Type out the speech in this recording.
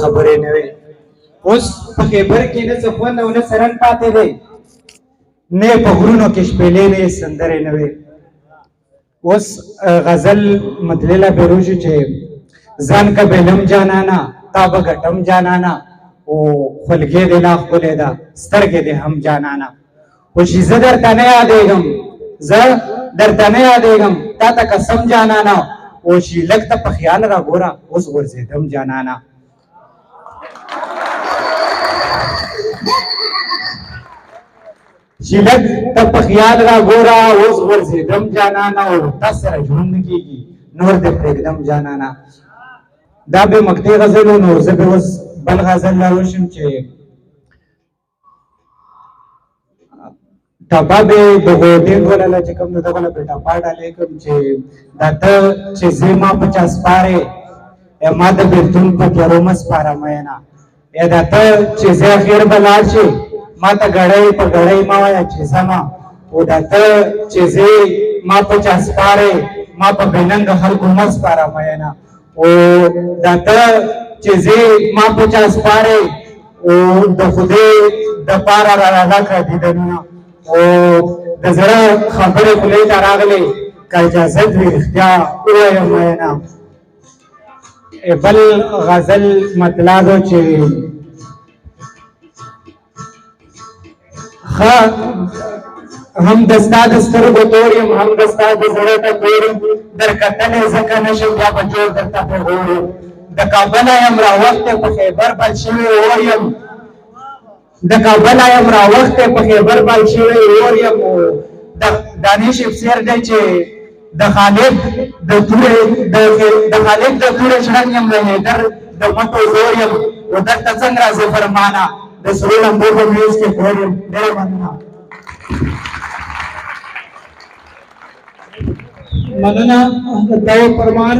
خبرې نه وي. اوس په خیبر کې نه څه خوند او نه سرن پاتې دی، نه په غرونو کې شپېلې نه سندرې نه وي. اوس غزل متلله بیروشي چې ځان که بېلم جانانا تا به ګټم جانانا او خولګې دې لا ښکلې ده سترګې دې هم جانانا. خو چې زه درته نه یادېږم، زه درته نه یادېږم تا ته قسم جانانا، او چې لږ ته په خیال را ګوره اوس غورځېدم جانانا. چې لږ ته په خیال را ګوره اوس غورځېدم جانانا، او تا سره ژوند نه کېږي نور دې پرېږدم جانانا. دا به مقطع غزل و. نو زه به اوس بل غزل راوشم چې ټپه به د غوټې ګولله چې کوم نو دغه به ټپه ډالې کوم چې دا ته چې زه ما 50 سپارې ما د بېلتون په تیارو مه سپاره مینه، یا دا ته چې زه اخر به لاړ شي ما ته ګړۍ په ګړۍ مه وایه چې ځمه، او دا ته چې زه ما 50 سپارې ما په بېننګه خلکو مه سپاره مینه، او دا ته چې زه ما 50 سپارې او د خدای دپاره را راغله کړه دیدنونه، او د زړه خبرې خولې ته راغلې که اجازت وي رښتیا ووایم مینه. بل غزل مطلع ده چې هم د ستا د سترګو تور یم هم د ستا د زړه ټکور یم، در کتلې ځکه نه شم بیا به جوړ درته پیغور یم، د کابله یم راوختی په خیبر بل شوی اور یم، د کابله یم راوختی په خیبر بل شوی اور یم، د دانش افسر دی چې د خالد د تورې شړنګ یم، د حیدر د مټو زور یم، و درته څنګه راځي فرمانه د سرو لمبو په میز کې خور یم. ډېره مننه. مننه داود پرمار.